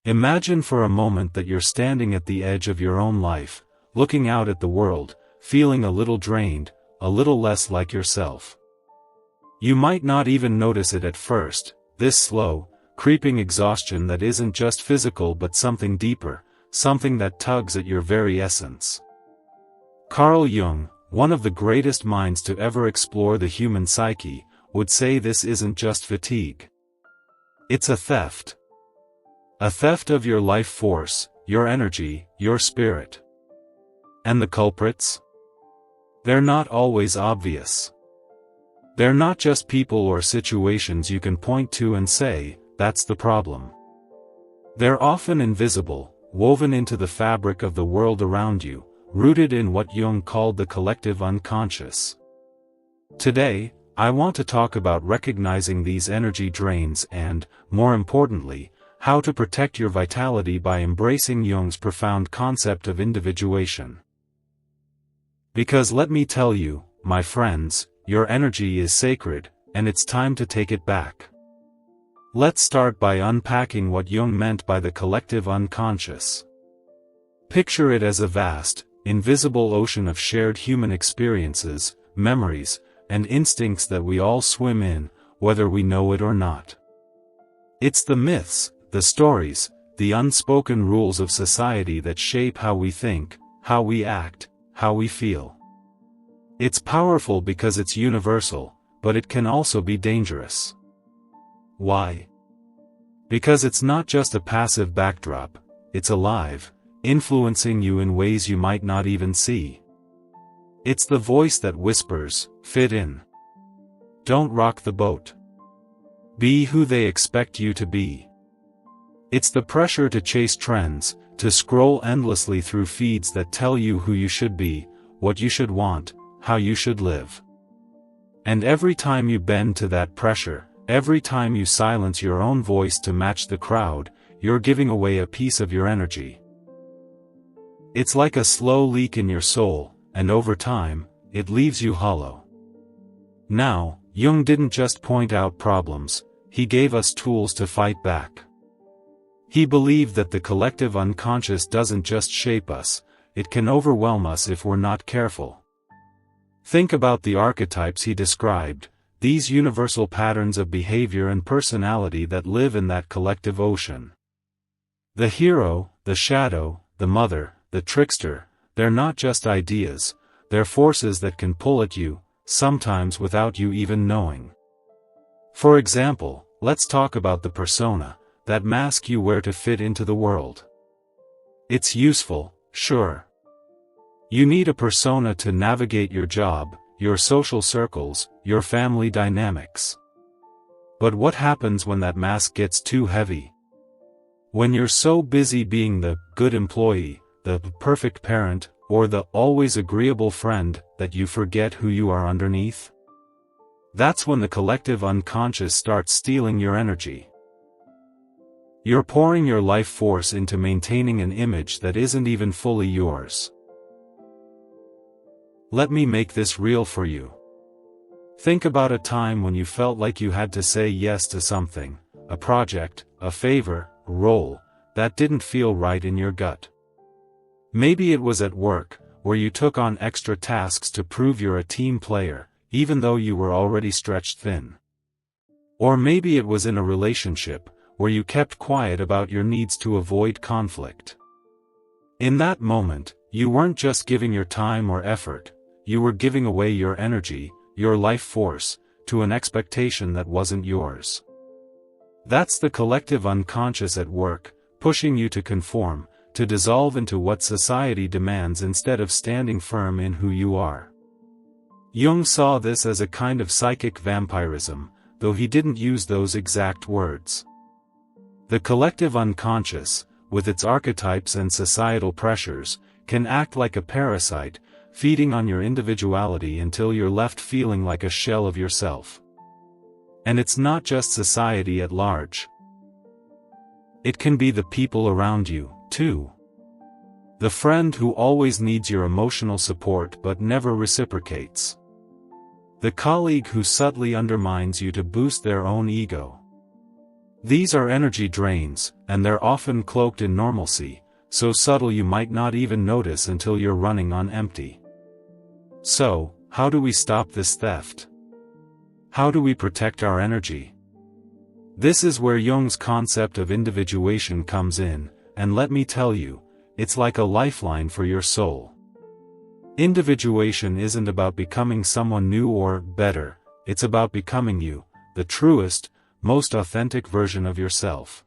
Imagine for a moment that you're standing at the edge of your own life, looking out at the world, feeling a little drained, a little less like yourself. You might not even notice it at first, this slow, creeping exhaustion that isn't just physical but something deeper, something that tugs at your very essence. Carl Jung, one of the greatest minds to ever explore the human psyche, would say this isn't just fatigue. It's a theft. A theft of your life force, your energy, your spirit. And the culprits? They're not always obvious. They're not just people or situations you can point to and say, that's the problem. They're often invisible, woven into the fabric of the world around you, rooted in what Jung called the collective unconscious. Today, I want to talk about recognizing these energy drains and, more importantly, how to protect your vitality by embracing Jung's profound concept of individuation. Because let me tell you, my friends, your energy is sacred, and it's time to take it back. Let's start by unpacking what Jung meant by the collective unconscious. Picture it as a vast, invisible ocean of shared human experiences, memories, and instincts that we all swim in, whether we know it or not. It's the myths, the stories, the unspoken rules of society that shape how we think, how we act, how we feel. It's powerful because it's universal, but it can also be dangerous. Why? Because it's not just a passive backdrop, it's alive, influencing you in ways you might not even see. It's the voice that whispers, fit in. Don't rock the boat. Be who they expect you to be. It's the pressure to chase trends, to scroll endlessly through feeds that tell you who you should be, what you should want, how you should live. And every time you bend to that pressure, every time you silence your own voice to match the crowd, you're giving away a piece of your energy. It's like a slow leak in your soul, and over time, it leaves you hollow. Now, Jung didn't just point out problems, he gave us tools to fight back. He believed that the collective unconscious doesn't just shape us, it can overwhelm us if we're not careful. Think about the archetypes he described, these universal patterns of behavior and personality that live in that collective ocean. The hero, the shadow, the mother, the trickster, they're not just ideas, they're forces that can pull at you, sometimes without you even knowing. For example, let's talk about the persona, that mask you wear to fit into the world. It's useful, sure. You need a persona to navigate your job, your social circles, your family dynamics. But what happens when that mask gets too heavy? When you're so busy being the good employee, the perfect parent, or the always agreeable friend, that you forget who you are underneath? That's when the collective unconscious starts stealing your energy. You're pouring your life force into maintaining an image that isn't even fully yours. Let me make this real for you. Think about a time when you felt like you had to say yes to something, a project, a favor, a role, that didn't feel right in your gut. Maybe it was at work, where you took on extra tasks to prove you're a team player, even though you were already stretched thin. Or maybe it was in a relationship, where you kept quiet about your needs to avoid conflict. In that moment, you weren't just giving your time or effort, you were giving away your energy, your life force, to an expectation that wasn't yours. That's the collective unconscious at work, pushing you to conform, to dissolve into what society demands instead of standing firm in who you are. Jung saw this as a kind of psychic vampirism, though he didn't use those exact words. The collective unconscious, with its archetypes and societal pressures, can act like a parasite, feeding on your individuality until you're left feeling like a shell of yourself. And it's not just society at large. It can be the people around you, too. The friend who always needs your emotional support but never reciprocates. The colleague who subtly undermines you to boost their own ego. These are energy drains, and they're often cloaked in normalcy, so subtle you might not even notice until you're running on empty. So, how do we stop this theft? How do we protect our energy? This is where Jung's concept of individuation comes in, and let me tell you, it's like a lifeline for your soul. Individuation isn't about becoming someone new or better, it's about becoming you, the truest, most authentic version of yourself.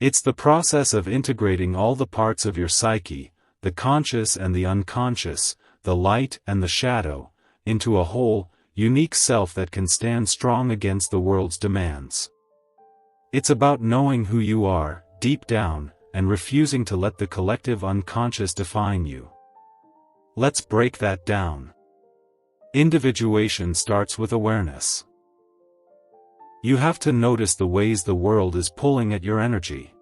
It's the process of integrating all the parts of your psyche, the conscious and the unconscious, the light and the shadow, into a whole, unique self that can stand strong against the world's demands. It's about knowing who you are, deep down, and refusing to let the collective unconscious define you. Let's break that down. Individuation starts with awareness. You have to notice the ways the world is pulling at your energy.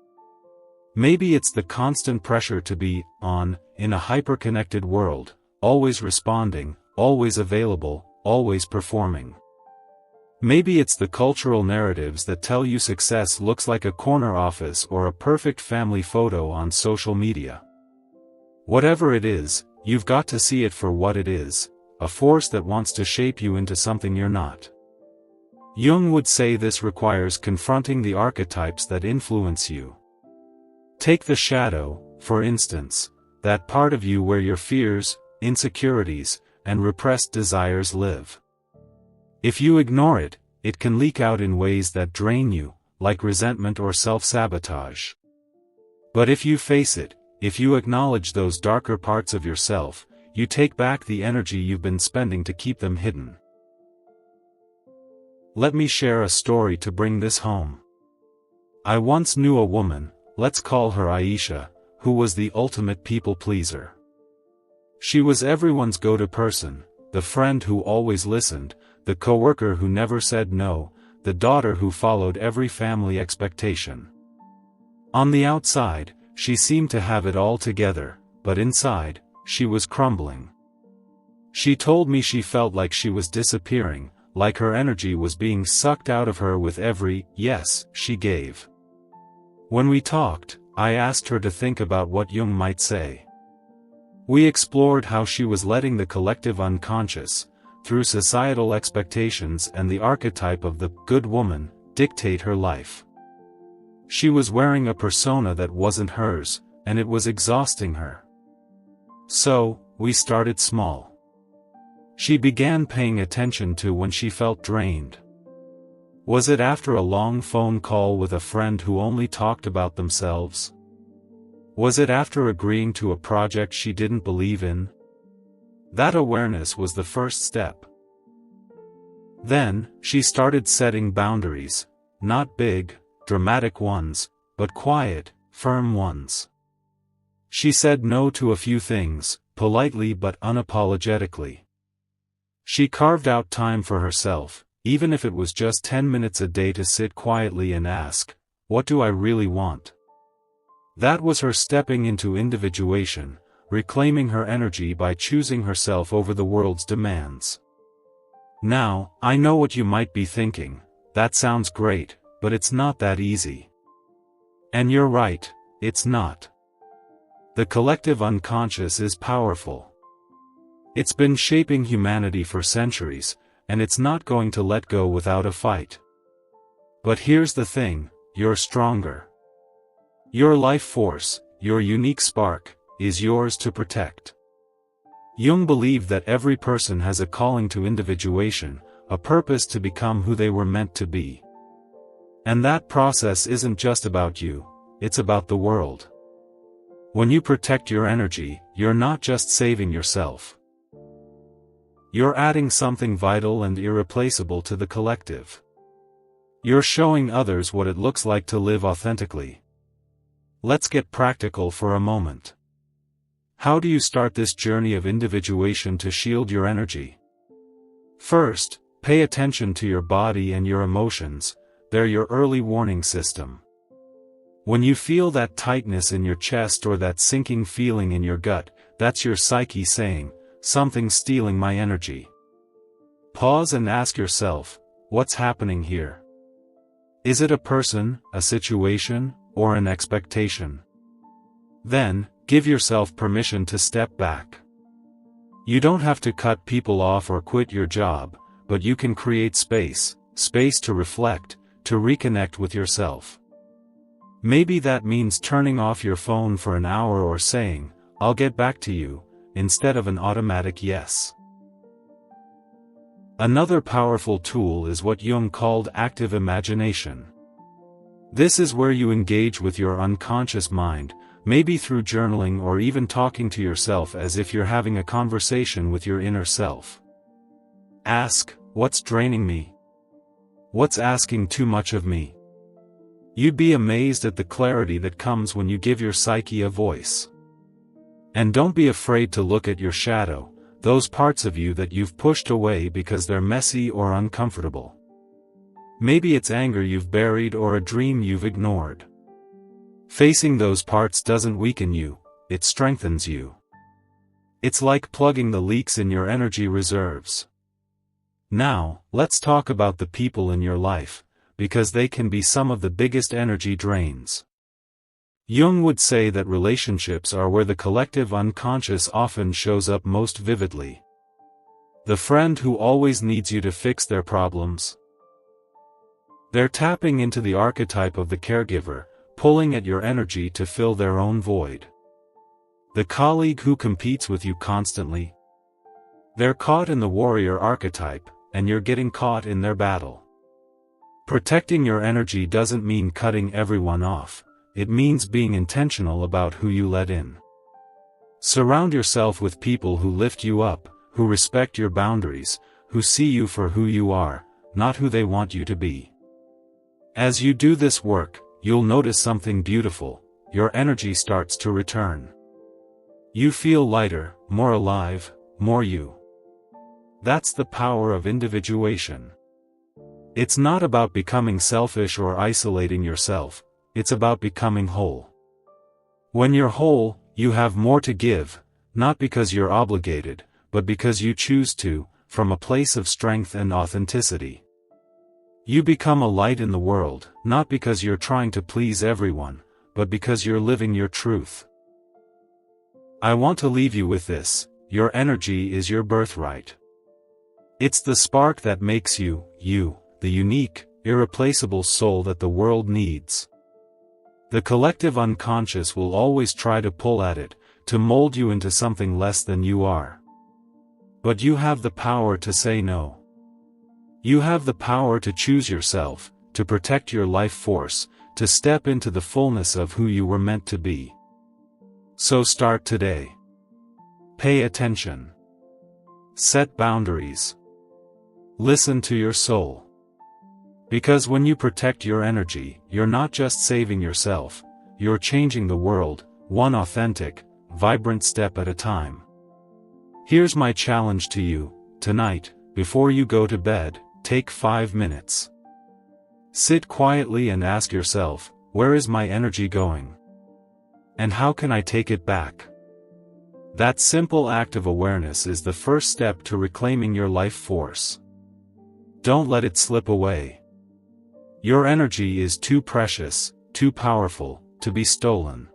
Maybe it's the constant pressure to be on, in a hyper-connected world, always responding, always available, always performing. Maybe it's the cultural narratives that tell you success looks like a corner office or a perfect family photo on social media. Whatever it is, you've got to see it for what it is, a force that wants to shape you into something you're not. Jung would say this requires confronting the archetypes that influence you. Take the shadow, for instance, that part of you where your fears, insecurities, and repressed desires live. If you ignore it, it can leak out in ways that drain you, like resentment or self-sabotage. But if you face it, if you acknowledge those darker parts of yourself, you take back the energy you've been spending to keep them hidden. Let me share a story to bring this home. I once knew a woman, let's call her Aisha, who was the ultimate people pleaser. She was everyone's go-to person, the friend who always listened, the coworker who never said no, the daughter who followed every family expectation. On the outside, she seemed to have it all together, but inside, she was crumbling. She told me she felt like she was disappearing, like her energy was being sucked out of her with every yes she gave. When we talked, I asked her to think about what Jung might say. We explored how she was letting the collective unconscious, through societal expectations and the archetype of the good woman, dictate her life. She was wearing a persona that wasn't hers, and it was exhausting her. So, we started small. She began paying attention to when she felt drained. Was it after a long phone call with a friend who only talked about themselves? Was it after agreeing to a project she didn't believe in? That awareness was the first step. Then, she started setting boundaries, not big, dramatic ones, but quiet, firm ones. She said no to a few things, politely but unapologetically. She carved out time for herself, even if it was just 10 minutes a day to sit quietly and ask, what do I really want? That was her stepping into individuation, reclaiming her energy by choosing herself over the world's demands. Now, I know what you might be thinking, that sounds great, but it's not that easy. And you're right, it's not. The collective unconscious is powerful. It's been shaping humanity for centuries, and it's not going to let go without a fight. But here's the thing, you're stronger. Your life force, your unique spark, is yours to protect. Jung believed that every person has a calling to individuation, a purpose to become who they were meant to be. And that process isn't just about you, it's about the world. When you protect your energy, you're not just saving yourself. You're adding something vital and irreplaceable to the collective. You're showing others what it looks like to live authentically. Let's get practical for a moment. How do you start this journey of individuation to shield your energy? First, pay attention to your body and your emotions, they're your early warning system. When you feel that tightness in your chest or that sinking feeling in your gut, that's your psyche saying, something's stealing my energy. Pause and ask yourself, what's happening here? Is it a person, a situation, or an expectation? Then, give yourself permission to step back. You don't have to cut people off or quit your job, but you can create space to reflect, to reconnect with yourself. Maybe that means turning off your phone for an hour or saying, "I'll get back to you," instead of an automatic yes. Another powerful tool is what Jung called active imagination. This is where you engage with your unconscious mind, maybe through journaling or even talking to yourself as if you're having a conversation with your inner self. Ask, what's draining me? What's asking too much of me? You'd be amazed at the clarity that comes when you give your psyche a voice. And don't be afraid to look at your shadow, those parts of you that you've pushed away because they're messy or uncomfortable. Maybe it's anger you've buried or a dream you've ignored. Facing those parts doesn't weaken you, it strengthens you. It's like plugging the leaks in your energy reserves. Now, let's talk about the people in your life, because they can be some of the biggest energy drains. Jung would say that relationships are where the collective unconscious often shows up most vividly. The friend who always needs you to fix their problems. They're tapping into the archetype of the caregiver, pulling at your energy to fill their own void. The colleague who competes with you constantly. They're caught in the warrior archetype, and you're getting caught in their battle. Protecting your energy doesn't mean cutting everyone off, it means being intentional about who you let in. Surround yourself with people who lift you up, who respect your boundaries, who see you for who you are, not who they want you to be. As you do this work, you'll notice something beautiful, your energy starts to return. You feel lighter, more alive, more you. That's the power of individuation. It's not about becoming selfish or isolating yourself, it's about becoming whole. When you're whole, you have more to give, not because you're obligated, but because you choose to, from a place of strength and authenticity. You become a light in the world, not because you're trying to please everyone, but because you're living your truth. I want to leave you with this: your energy is your birthright. It's the spark that makes you, the unique, irreplaceable soul that the world needs. The collective unconscious will always try to pull at it, to mold you into something less than you are. But you have the power to say no. You have the power to choose yourself, to protect your life force, to step into the fullness of who you were meant to be. So start today. Pay attention. Set boundaries. Listen to your soul. Because when you protect your energy, you're not just saving yourself, you're changing the world, one authentic, vibrant step at a time. Here's my challenge to you, tonight, before you go to bed, take 5 minutes. Sit quietly and ask yourself, where is my energy going? And how can I take it back? That simple act of awareness is the first step to reclaiming your life force. Don't let it slip away. Your energy is too precious, too powerful, to be stolen.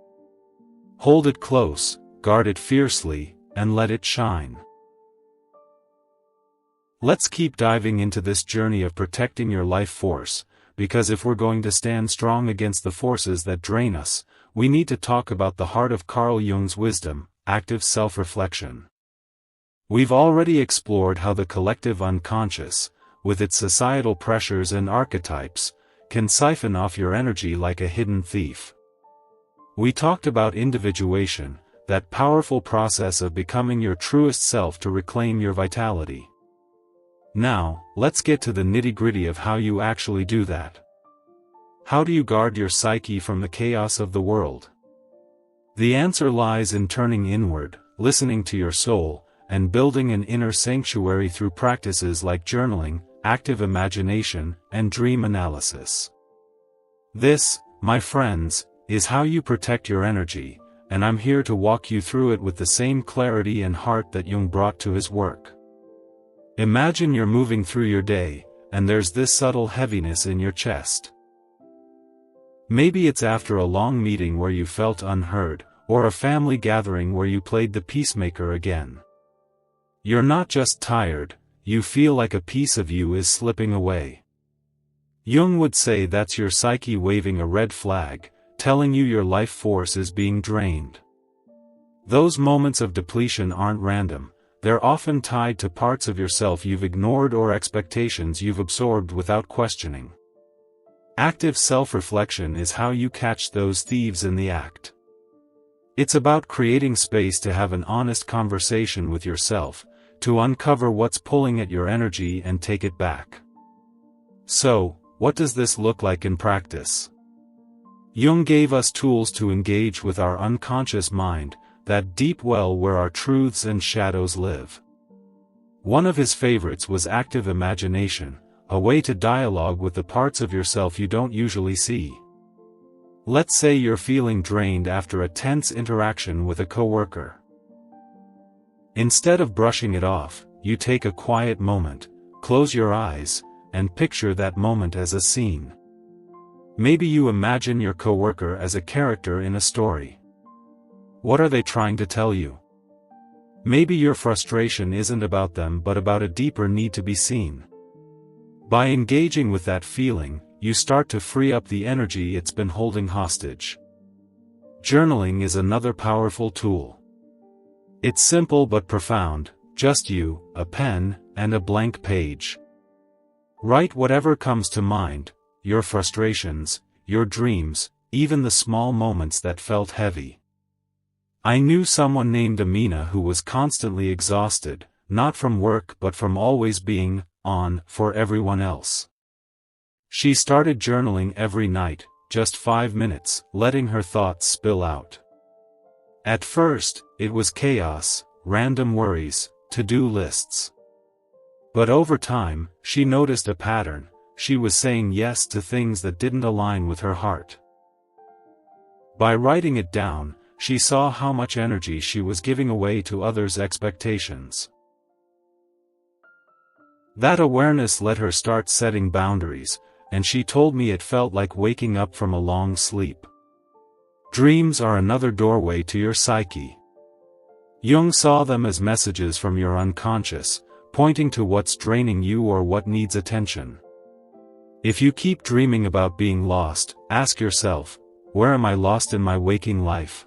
Hold it close, guard it fiercely, and let it shine. Let's keep diving into this journey of protecting your life force, because if we're going to stand strong against the forces that drain us, we need to talk about the heart of Carl Jung's wisdom, active self-reflection. We've already explored how the collective unconscious, with its societal pressures and archetypes, can siphon off your energy like a hidden thief. We talked about individuation, that powerful process of becoming your truest self to reclaim your vitality. Now, let's get to the nitty-gritty of how you actually do that. How do you guard your psyche from the chaos of the world? The answer lies in turning inward, listening to your soul, and building an inner sanctuary through practices like journaling, active imagination, and dream analysis. This, my friends, is how you protect your energy, and I'm here to walk you through it with the same clarity and heart that Jung brought to his work. Imagine you're moving through your day, and there's this subtle heaviness in your chest. Maybe it's after a long meeting where you felt unheard, or a family gathering where you played the peacemaker again. You're not just tired, you feel like a piece of you is slipping away. Jung would say that's your psyche waving a red flag, telling you your life force is being drained. Those moments of depletion aren't random, they're often tied to parts of yourself you've ignored or expectations you've absorbed without questioning. Active self-reflection is how you catch those thieves in the act. It's about creating space to have an honest conversation with yourself, to uncover what's pulling at your energy and take it back. So, what does this look like in practice? Jung gave us tools to engage with our unconscious mind, that deep well where our truths and shadows live. One of his favorites was active imagination, a way to dialogue with the parts of yourself you don't usually see. Let's say you're feeling drained after a tense interaction with a coworker. Instead of brushing it off, you take a quiet moment, close your eyes, and picture that moment as a scene. Maybe you imagine your coworker as a character in a story. What are they trying to tell you? Maybe your frustration isn't about them but about a deeper need to be seen. By engaging with that feeling, you start to free up the energy it's been holding hostage. Journaling is another powerful tool. It's simple but profound, just you, a pen, and a blank page. Write whatever comes to mind, your frustrations, your dreams, even the small moments that felt heavy. I knew someone named Amina who was constantly exhausted, not from work but from always being on for everyone else. She started journaling every night, just 5 minutes, letting her thoughts spill out. At first, it was chaos, random worries, to-do lists. But over time, she noticed a pattern. She was saying yes to things that didn't align with her heart. By writing it down, she saw how much energy she was giving away to others' expectations. That awareness let her start setting boundaries, and she told me it felt like waking up from a long sleep. Dreams are another doorway to your psyche. Jung saw them as messages from your unconscious, pointing to what's draining you or what needs attention. If you keep dreaming about being lost, ask yourself, where am I lost in my waking life?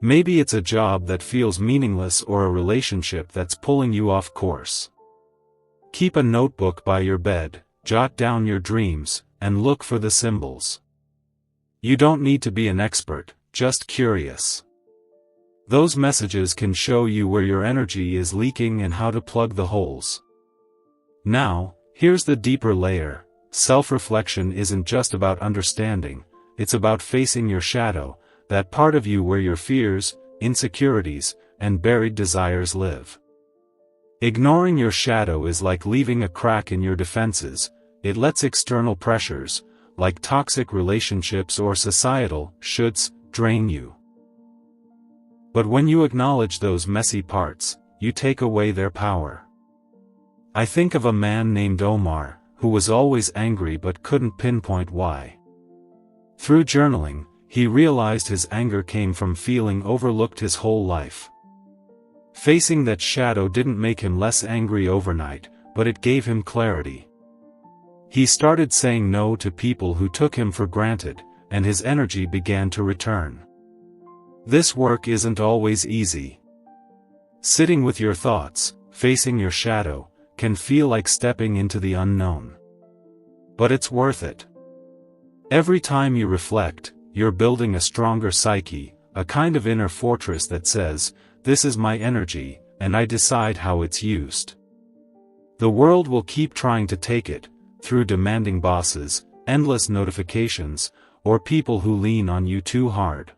Maybe it's a job that feels meaningless or a relationship that's pulling you off course. Keep a notebook by your bed, jot down your dreams, and look for the symbols. You don't need to be an expert, just curious. Those messages can show you where your energy is leaking and how to plug the holes. Now, here's the deeper layer. Self-reflection isn't just about understanding, it's about facing your shadow, that part of you where your fears, insecurities, and buried desires live. Ignoring your shadow is like leaving a crack in your defenses. It lets external pressures, like toxic relationships or societal shoulds, drain you. But when you acknowledge those messy parts, you take away their power. I think of a man named Omar, who was always angry but couldn't pinpoint why. Through journaling, he realized his anger came from feeling overlooked his whole life. Facing that shadow didn't make him less angry overnight, but it gave him clarity. He started saying no to people who took him for granted, and his energy began to return. This work isn't always easy. Sitting with your thoughts, facing your shadow, can feel like stepping into the unknown. But it's worth it. Every time you reflect, you're building a stronger psyche, a kind of inner fortress that says, this is my energy, and I decide how it's used. The world will keep trying to take it, through demanding bosses, endless notifications, or people who lean on you too hard.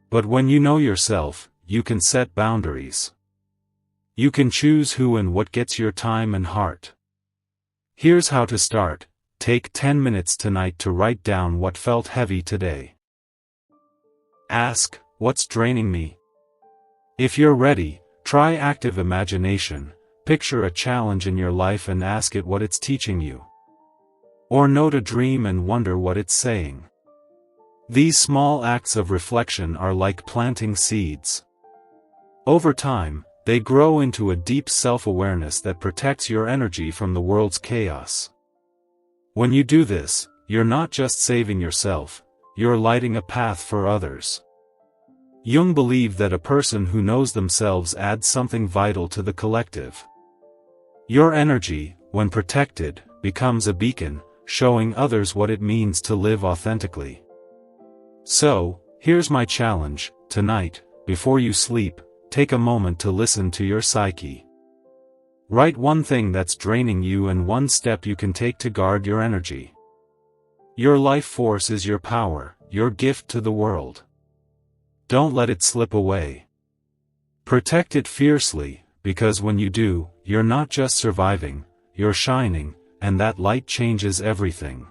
But when you know yourself, you can set boundaries. You can choose who and what gets your time and heart. Here's how to start. Take 10 minutes tonight to write down what felt heavy today. Ask, what's draining me? If you're ready, try active imagination. Picture a challenge in your life and ask it what it's teaching you. Or note a dream and wonder what it's saying. These small acts of reflection are like planting seeds. Over time, they grow into a deep self-awareness that protects your energy from the world's chaos. When you do this, you're not just saving yourself, you're lighting a path for others. Jung believed that a person who knows themselves adds something vital to the collective. Your energy, when protected, becomes a beacon, showing others what it means to live authentically. So, here's my challenge: tonight, before you sleep, take a moment to listen to your psyche. Write one thing that's draining you and one step you can take to guard your energy. Your life force is your power, your gift to the world. Don't let it slip away. Protect it fiercely, because when you do, you're not just surviving, you're shining, and that light changes everything.